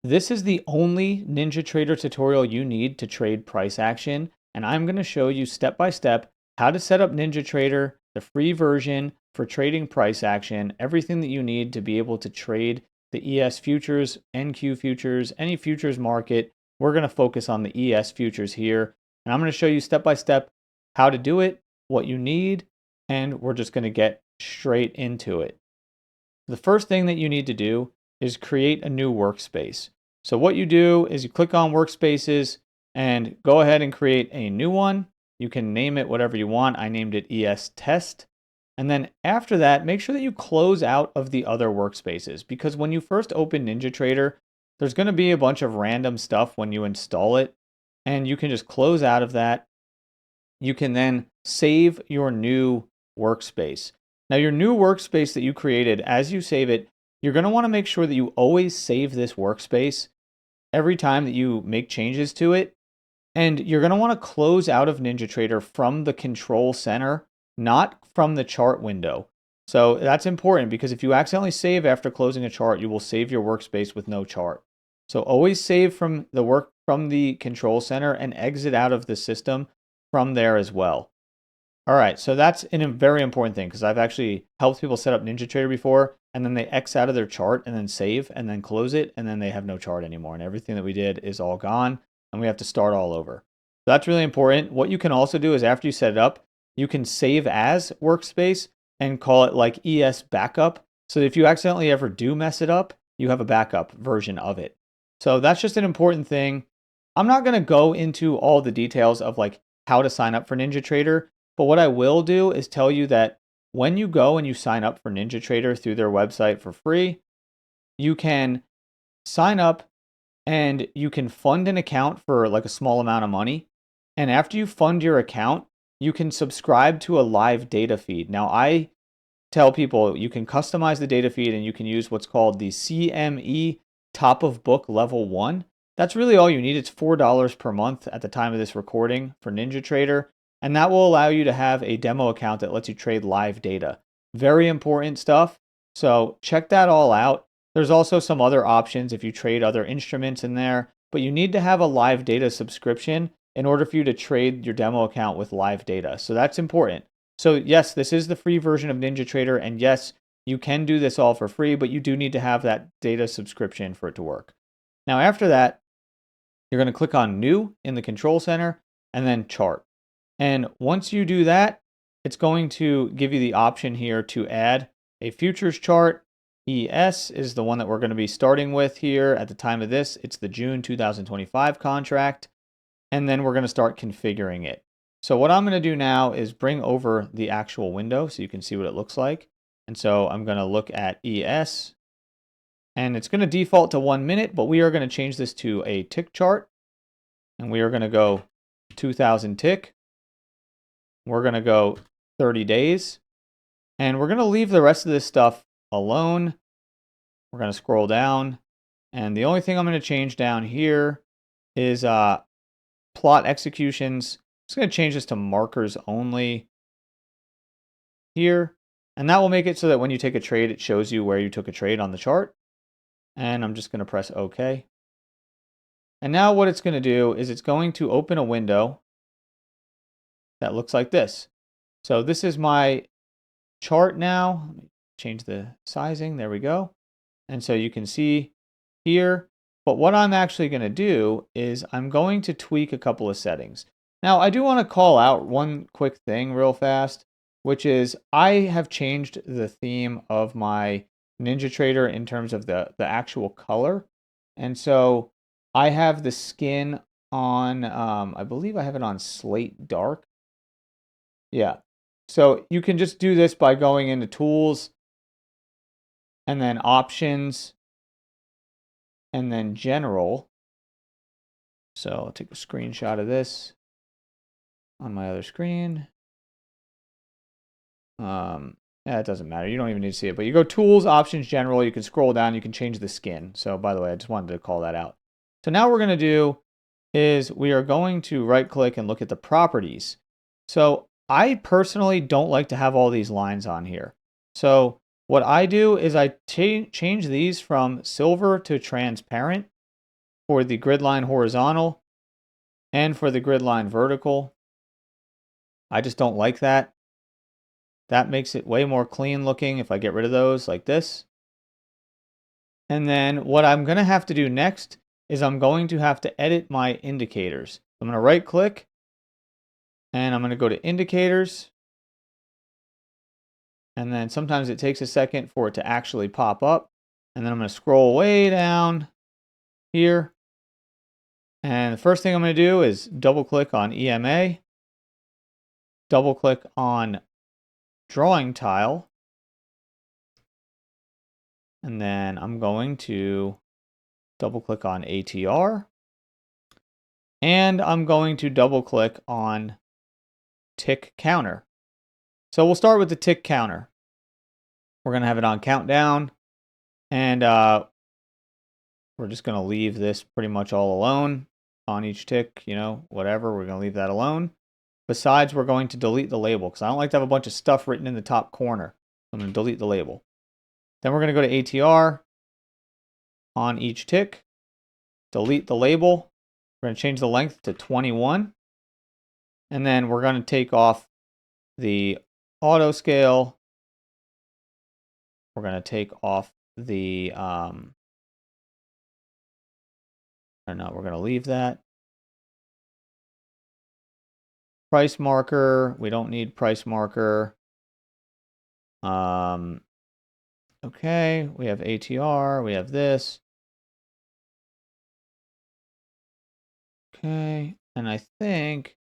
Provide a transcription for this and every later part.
This is the only NinjaTrader tutorial you need to trade price action, and I'm going to show you step by step how to set up NinjaTrader, the free version for trading price action, everything that you need to be able to trade the ES futures, NQ futures, any futures market. We're going to focus on the ES futures here, and I'm going to show you step by step how to do it, what you need, and we're just going to get straight into it. The first thing that you need to do is create a new workspace. So what you do is you click on workspaces and go ahead and create a new one. You can name it whatever you want. I named it ES Test. And then after that, make sure that you close out of the other workspaces, because when you first open NinjaTrader, there's going to be a bunch of random stuff when you install it, and you can just close out of that. You can then save your new workspace. Now, your new workspace that you created, as you save it, you're going to want to make sure that you always save this workspace every time that you make changes to it. And you're going to want to close out of NinjaTrader from the control center, not from the chart window. So that's important, because if you accidentally save after closing a chart, you will save your workspace with no chart. So always save from the control center and exit out of the system from there as well. All right, so that's a very important thing, because I've actually helped people set up NinjaTrader before, and then they X out of their chart and then save and then close it, and then they have no chart anymore, and everything that we did is all gone, and we have to start all over. So that's really important. What you can also do is, after you set it up, you can save as workspace and call it like ES backup, so that if you accidentally ever do mess it up, you have a backup version of it. So that's just an important thing. I'm not going to go into all the details of like how to sign up for NinjaTrader, but what I will do is tell you that when you go and you sign up for NinjaTrader through their website for free, you can sign up and you can fund an account for like a small amount of money. And after you fund your account, you can subscribe to a live data feed. Now, I tell people you can customize the data feed and you can use what's called the CME Top of Book Level 1. That's really all you need. It's $4 per month at the time of this recording for NinjaTrader. And that will allow you to have a demo account that lets you trade live data. Very important stuff. So check that all out. There's also some other options if you trade other instruments in there, but you need to have a live data subscription in order for you to trade your demo account with live data. So that's important. So yes, this is the free version of NinjaTrader, and yes, you can do this all for free, but you do need to have that data subscription for it to work. Now, after that, you're going to click on New in the Control Center and then Chart. And once you do that, it's going to give you the option here to add a futures chart. ES is the one that we're going to be starting with here at the time of this. It's the June 2025 contract. And then we're going to start configuring it. So what I'm going to do now is bring over the actual window so you can see what it looks like. And so I'm going to look at ES. And it's going to default to 1 minute, but we are going to change this to a tick chart. And we are going to go 2000 tick. We're going to go 30 days. And we're going to leave the rest of this stuff alone. We're going to scroll down. And the only thing I'm going to change down here is plot executions. I'm just going to change this to markers only here. And that will make it so that when you take a trade, it shows you where you took a trade on the chart. And I'm just going to press OK. And now what it's going to do is it's going to open a window that looks like this. So this is my chart now. Let me change the sizing. There we go. And so you can see here. But what I'm actually going to do is I'm going to tweak a couple of settings. Now, I do want to call out one quick thing real fast, which is I have changed the theme of my NinjaTrader in terms of the actual color. And so I have the skin on, I believe I have it on slate dark. Yeah. So you can just do this by going into Tools and then Options and then General. So I'll take a screenshot of this on my other screen. Yeah, it doesn't matter. You don't even need to see it. But you go Tools, Options, General. You can scroll down. You can change the skin. So by the way, I just wanted to call that out. So now what we're going to do is we are going to right-click and look at the properties. So I personally don't like to have all these lines on here. So what I do is I change these from silver to transparent. for the grid line horizontal and for the grid line vertical. I just don't like that. That makes it way more clean looking if I get rid of those like this. And then what I'm going to have to do next is I'm going to have to edit my indicators. I'm going to right click and I'm going to go to indicators. And then sometimes it takes a second for it to actually pop up. And then I'm going to scroll way down here. And the first thing I'm going to do is double click on EMA, double click on drawing tile, and then I'm going to double click on ATR, and I'm going to double click on tick counter. So we'll start with the tick counter. We're going to have it on countdown, and we're just going to leave this pretty much all alone on each tick, you know, whatever. We're going to leave that alone. Besides, we're going to delete the label because I don't like to have a bunch of stuff written in the top corner. I'm going to delete the label. Then we're going to go to ATR on each tick, delete the label. We're going to change the length to 21. And then we're going to take off the auto scale. We're going to take off the, or no, we're going to leave that. Price marker, we don't need price marker. Okay, we have ATR, we have this. Okay, and I think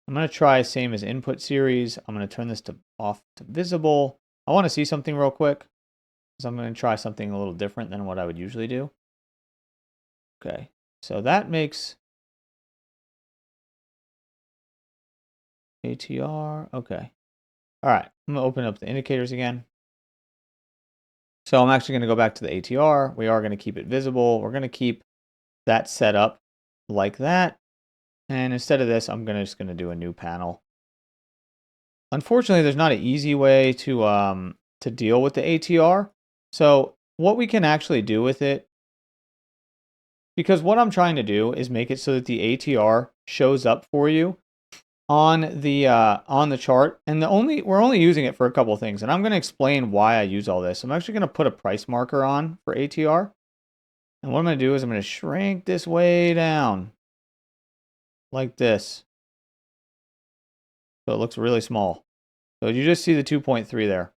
I'm going to try same as input series. I'm going to turn this to off to visible. I want to see something real quick. So I'm going to try something a little different than what I would usually do. Okay, so that makes ATR. Okay. All right, I'm going to open up the indicators again. So I'm actually going to go back to the ATR. We are going to keep it visible. We're going to keep that set up like that. And instead of this, I'm just going to do a new panel. Unfortunately, there's not an easy way to deal with the ATR. So what we can actually do with it, because what I'm trying to do is make it so that the ATR shows up for you on the chart, and we're only using it for a couple of things, and I'm going to explain why I use all this. I'm actually going to put a price marker on for ATR, and what I'm going to do is I'm going to shrink this way down like this, so it looks really small. So you just see the 2.3 there.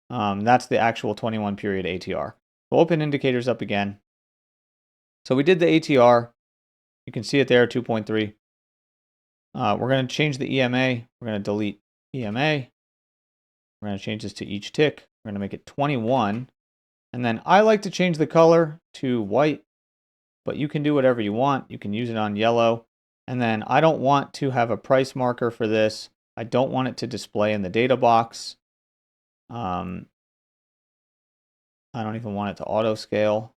That's the actual 21 period ATR. We'll open indicators up again. So we did the ATR. You can see it there, 2.3. We're going to change the EMA. We're going to delete EMA. We're going to change this to each tick. We're going to make it 21. And then I like to change the color to white, but you can do whatever you want. You can use it on yellow. And then I don't want to have a price marker for this. I don't want it to display in the data box. I don't even want it to auto scale.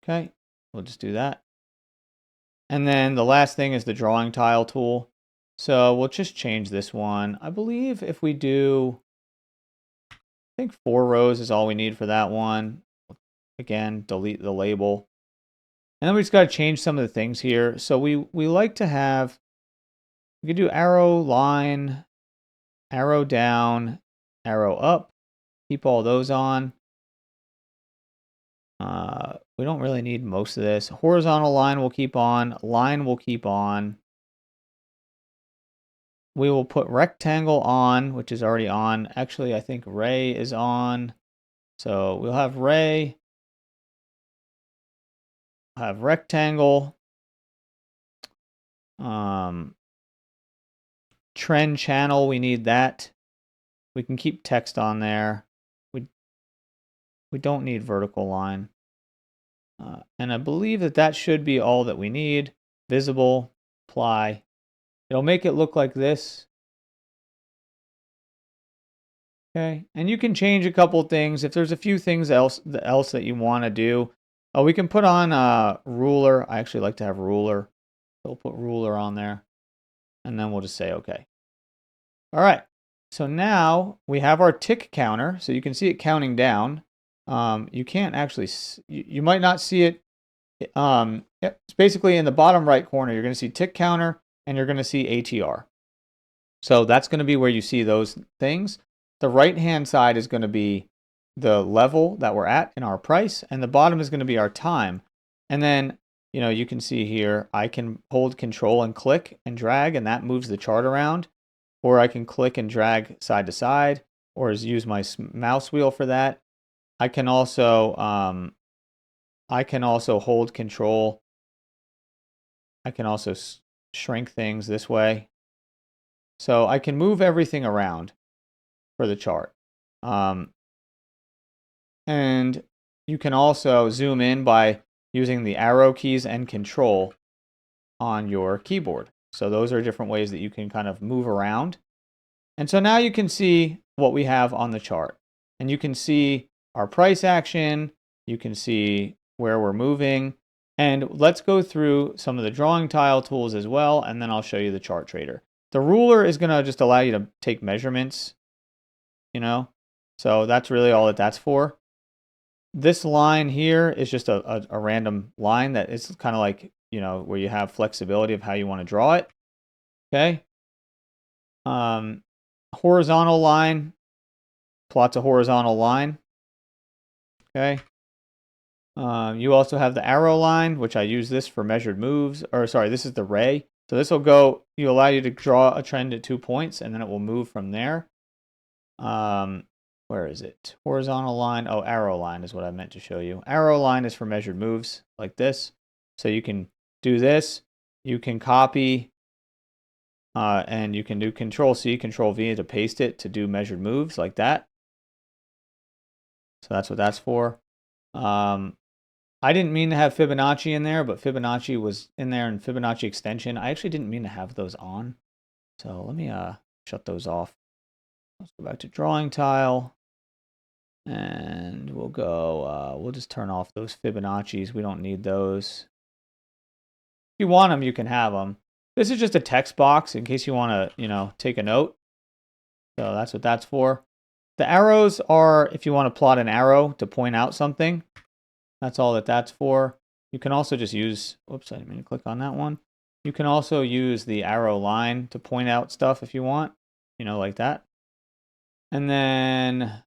Okay, we'll just do that. And then the last thing is the drawing tile tool. So we'll just change this one. I believe if we do, I think 4 rows is all we need for that one. Again, delete the label. And then we just got to change some of the things here. So we like to have, we could do arrow, line, arrow down, arrow up. Keep all those on. We don't really need most of this. Horizontal line will keep on. Line will keep on. We will put rectangle on, which is already on. Actually, I think ray is on. So we'll have ray. Have rectangle. Trend channel, we need that. We can keep text on there. We don't need vertical line. And I believe that should be all that we need. Visible, apply. It'll make it look like this. Okay, and you can change a couple things. If there's a few things else that you want to do, we can put on a ruler. I actually like to have ruler. So we'll put ruler on there, and then we'll just say okay. All right, so now we have our tick counter. So you can see it counting down. You can't actually, you might not see it It's basically in the bottom right corner, you're going to see tick counter and you're going to see ATR. So that's going to be where you see those things. The right-hand side is going to be the level that we're at in our price, and the bottom is going to be our time. And then, you can see here, I can hold control and click and drag, and that moves the chart around. Or I can click and drag side to side, or use my mouse wheel for that. I can also hold control. I can also shrink things this way. So I can move everything around for the chart. And you can also zoom in by using the arrow keys and control on your keyboard. So those are different ways that you can kind of move around. And so now you can see what we have on the chart. And you can see our price action. You can see where we're moving. And let's go through some of the drawing tile tools as well, and then I'll show you the chart trader. The ruler is going to just allow you to take measurements, So that's really all that's for. This line here is just a random line that is kind of like, where you have flexibility of how you want to draw it. Okay. Horizontal line plots a horizontal line. Okay. You also have the arrow line, which I use this for measured moves. Or sorry, this is the ray. So this will allow you to draw a trend at 2 points, and then it will move from there. Where is it? Horizontal line. Oh, arrow line is what I meant to show you. Arrow line is for measured moves like this. So you can do this. You can copy, and you can do Control C, Control V to paste it to do measured moves like that. So that's what that's for. I didn't mean to have Fibonacci in there, but Fibonacci was in there, and Fibonacci extension. I actually didn't mean to have those on. So let me shut those off. Let's go back to drawing tile. And we'll just turn off those Fibonacci's. We don't need those. If you want them, you can have them. This is just a text box in case you want to, take a note. So that's what that's for. The arrows are if you want to plot an arrow to point out something. That's all that's for. You can also just use, whoops, I didn't mean to click on that one. You can also use the arrow line to point out stuff if you want, like that. And then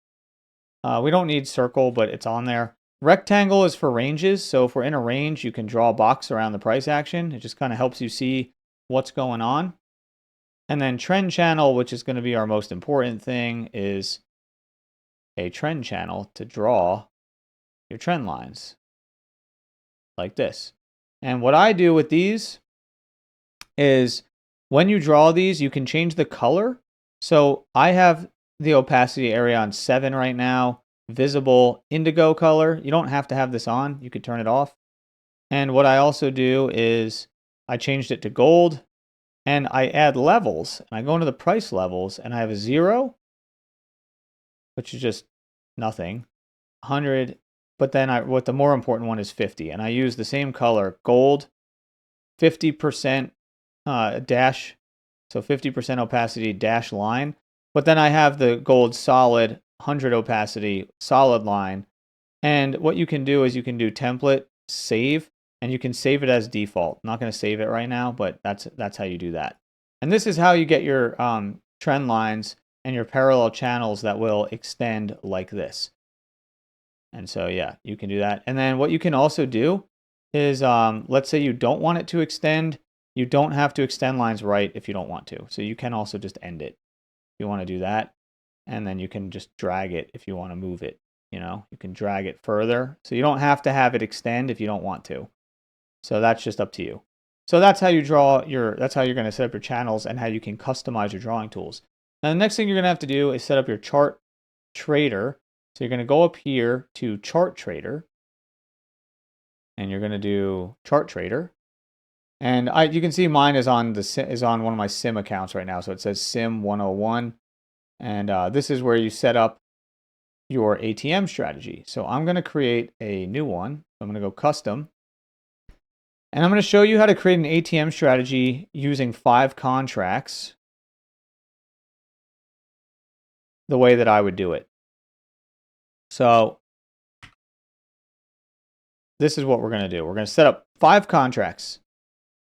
we don't need circle, but it's on there. Rectangle is for ranges. So if we're in a range, you can draw a box around the price action. It just kind of helps you see what's going on. And then trend channel, which is going to be our most important thing, is a trend channel to draw your trend lines like this. And what I do with these is when you draw these, you can change the color. So I have the opacity area on 7 right now, visible indigo color. You don't have to have this on. You could turn it off. And what I also do is I changed it to gold, and I add levels. And I go into the price levels, and I have a 0, which is just nothing, 100. But then what the more important one is 50. And I use the same color, gold, 50% dash, so 50% opacity dash line. But then I have the gold solid 100 opacity solid line. And what you can do is you can do template save, and you can save it as default. I'm not going to save it right now, but that's how you do that. And this is how you get your trend lines and your parallel channels that will extend like this. And so yeah, you can do that. And then what you can also do is let's say you don't want it to extend. You don't have to extend lines right if you don't want to. So you can also just end it if you want to do that. And then you can just drag it if you want to move it. You can drag it further. So you don't have to have it extend if you don't want to. So that's just up to you. So that's how you that's how you're going to set up your channels and how you can customize your drawing tools. Now the next thing you're going to have to do is set up your chart trader. So you're going to go up here to chart trader, and you're going to do chart trader. And you can see mine is on one of my sim accounts right now. So it says sim 101. And this is where you set up your ATM strategy. So I'm going to create a new one. I'm going to go custom. And I'm going to show you how to create an ATM strategy using 5 contracts the way that I would do it. So this is what we're going to do. We're going to set up 5 contracts.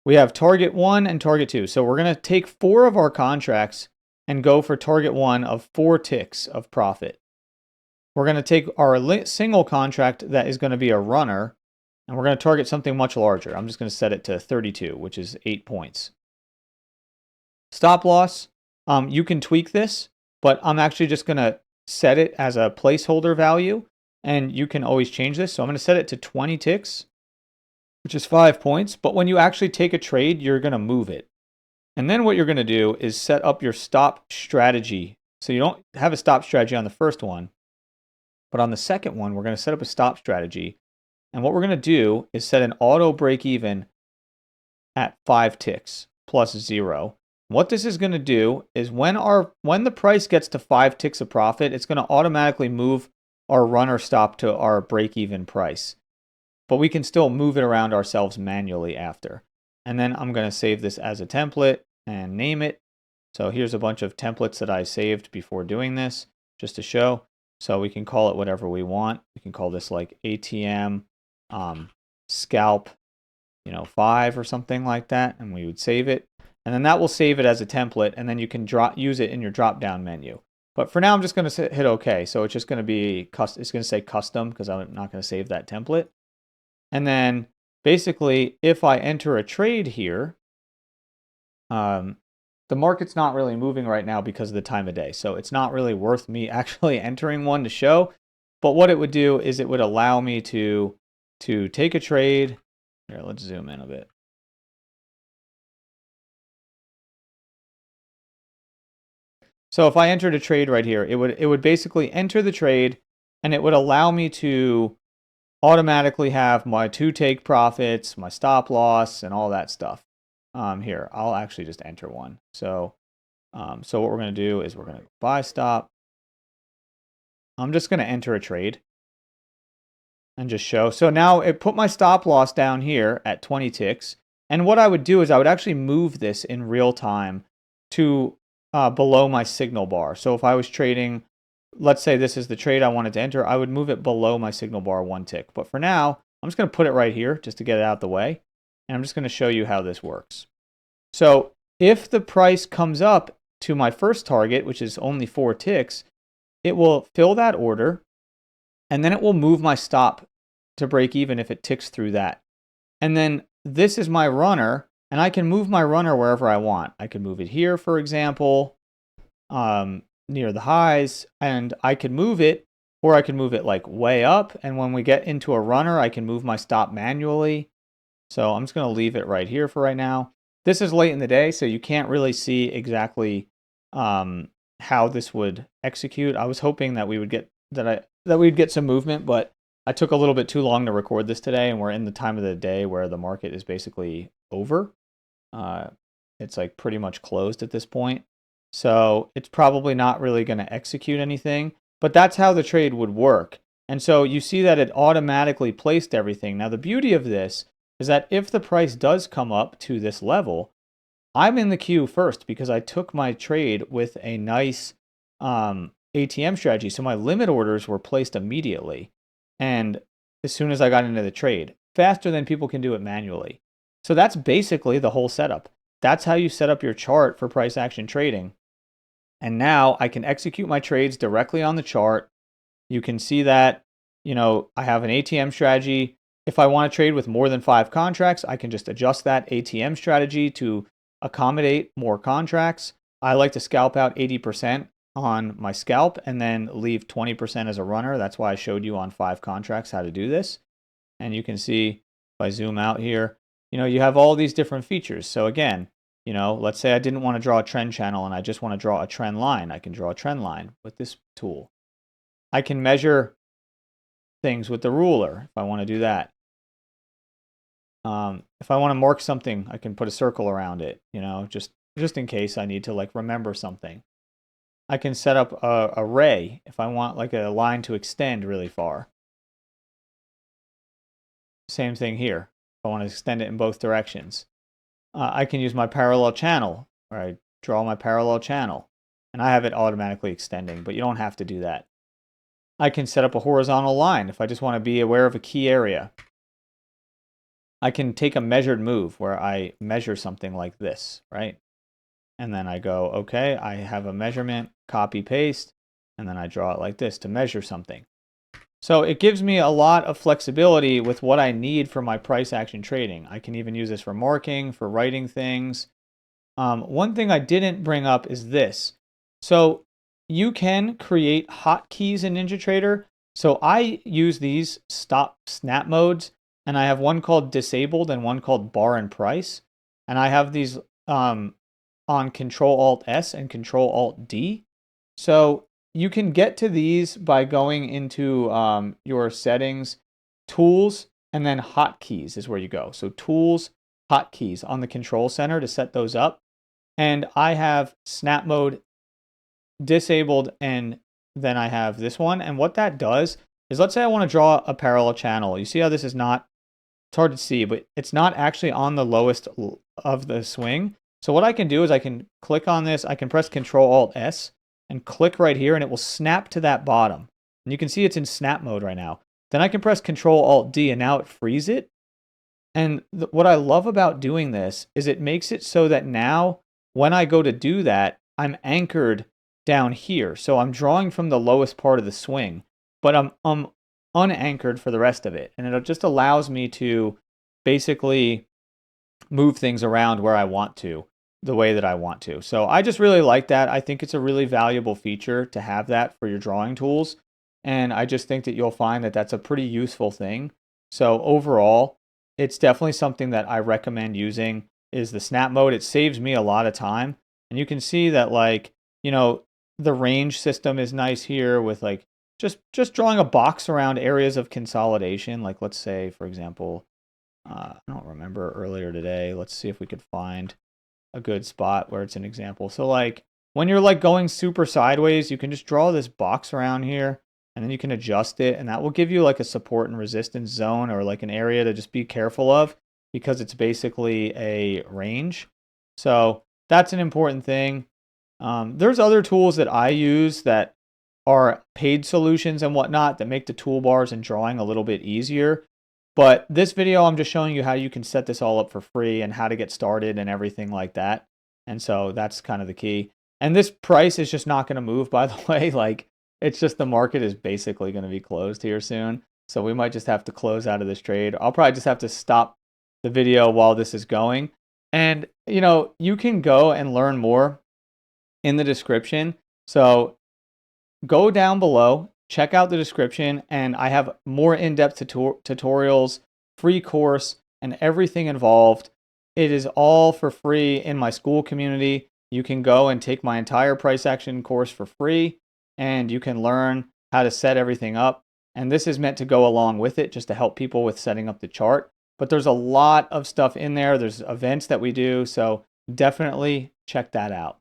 We have target 1 and target 2. So we're going to take 4 of our contracts and go for target 1 of 4 ticks of profit. We're going to take our single contract that is going to be a runner, and we're going to target something much larger. I'm just going to set it to 32, which is 8 points. Stop loss, you can tweak this, but I'm actually just going to set it as a placeholder value, and you can always change this. So I'm going to set it to 20 ticks, which is 5 points. But when you actually take a trade, you're going to move it. And then what you're going to do is set up your stop strategy. So you don't have a stop strategy on the first one, but on the second one, we're going to set up a stop strategy. And what we're going to do is set an auto break even at 5 ticks plus 0. What this is going to do is when the price gets to 5 ticks of profit, it's going to automatically move our runner stop to our break even price. But we can still move it around ourselves manually after. And then I'm going to save this as a template and name it. So here's a bunch of templates that I saved before doing this just to show. So we can call it whatever we want. We can call this like ATM scalp 5 or something like that, and we would save it. And then that will save it as a template, and then you can use it in your drop-down menu. But for now, I'm just going to hit OK. So it's just going to be it's going to say custom because I'm not going to save that template. And then basically, if I enter a trade here, the market's not really moving right now because of the time of day. So it's not really worth me actually entering one to show. But what it would do is it would allow me to take a trade. Here, let's zoom in a bit. So if I entered a trade right here, it would basically enter the trade, and it would allow me to automatically have my 2 take profits, my stop loss, and all that stuff. Here, I'll actually just enter one. So what we're going to do is we're going to buy stop. I'm just going to enter a trade and just show. So now it put my stop loss down here at 20 ticks. And what I would do is I would actually move this in real time to below my signal bar. So if I was trading, let's say this is the trade I wanted to enter, I would move it below my signal bar 1 tick. But for now, I'm just going to put it right here just to get it out of the way. And I'm just going to show you how this works. So if the price comes up to my first target, which is only 4 ticks, it will fill that order, and then it will move my stop to break even if it ticks through that. And then this is my runner, and I can move my runner wherever I want. I can move it here, for example, near the highs, and I can move it, or I can move it like way up. And when we get into a runner, I can move my stop manually. So I'm just going to leave it right here for right now. This is late in the day, so you can't really see exactly how this would execute. I was hoping that we would get we'd get some movement, but I took a little bit too long to record this today, and we're in the time of the day where the market is basically over. It's like pretty much closed at this point. So it's probably not really going to execute anything, but that's how the trade would work. And so you see that it automatically placed everything. Now the beauty of this is that if the price does come up to this level, I'm in the queue first because I took my trade with a nice ATM strategy. So my limit orders were placed immediately. And as soon as I got into the trade, faster than people can do it manually. So that's basically the whole setup. That's how you set up your chart for price action trading. And now I can execute my trades directly on the chart. You can see that, I have an ATM strategy. If I want to trade with more than 5 contracts, I can just adjust that ATM strategy to accommodate more contracts. I like to scalp out 80% on my scalp and then leave 20% as a runner. That's why I showed you on 5 contracts how to do this. And you can see if I zoom out here, you have all these different features. So again, let's say I didn't want to draw a trend channel and I just want to draw a trend line. I can draw a trend line with this tool. I can measure things with the ruler if I want to do that. If I want to mark something, I can put a circle around it, just in case I need to remember something. I can set up a ray if I want a line to extend really far. Same thing here. If I want to extend it in both directions. I can use my parallel channel, where I draw my parallel channel, and I have it automatically extending, but you don't have to do that. I can set up a horizontal line if I just want to be aware of a key area. I can take a measured move where I measure something like this, right? And then I go, okay, I have a measurement, copy, paste, and then I draw it like this to measure something. So it gives me a lot of flexibility with what I need for my price action trading. I can even use this for marking, for writing things. One thing I didn't bring up is this. So you can create hotkeys in NinjaTrader. So I use these stop snap modes, and I have one called disabled and one called bar and price. And I have these on Control Alt S and Control Alt D. So you can get to these by going into your settings, tools, and then hotkeys is where you go. So tools, hotkeys on the control center to set those up. And I have snap mode disabled, and then I have this one. And what that does is, let's say I want to draw a parallel channel. You see how this is not, it's hard to see, but it's not actually on the lowest of the swing. So what I can do is I can click on this, I can press Control Alt S and click right here, and it will snap to that bottom. And you can see it's in snap mode right now. Then I can press Control Alt D, and now it frees it. And what I love about doing this is it makes it so that now when I go to do that, I'm anchored down here. So I'm drawing from the lowest part of the swing, but I'm unanchored for the rest of it. And it just allows me to basically move things around where I want to, the way that I want to. So I just really like that. I think it's a really valuable feature to have that for your drawing tools. And I just think that you'll find that that's a pretty useful thing. So overall, it's definitely something that I recommend using is the snap mode. It saves me a lot of time. And you can see that, like, you know, the range system is nice here with like just drawing a box around areas of consolidation. Like, let's say, for example, I don't remember earlier today. Let's see if we could find a good spot where it's an example. So like when you're like going super sideways, you can just draw this box around here, and then you can adjust it, and that will give you like a support and resistance zone, or like an area to just be careful of, because it's basically a range. So that's an important thing. There's other tools that I use that are paid solutions and whatnot that make the toolbars and drawing a little bit easier. But this video, I'm just showing you how you can set this all up for free and how to get started and everything like that. And so that's kind of the key. And this price is just not going to move, by the way. Like, it's just the market is basically going to be closed here soon. So we might just have to close out of this trade. I'll probably just have to stop the video while this is going. And, you know, you can go and learn more in the description. So go down below, check out the description, and I have more in-depth tutorials, free course, and everything involved. It is all for free in my school community. You can go and take my entire price action course for free, and you can learn how to set everything up. And this is meant to go along with it, just to help people with setting up the chart. But there's a lot of stuff in there. There's events that we do, so definitely check that out.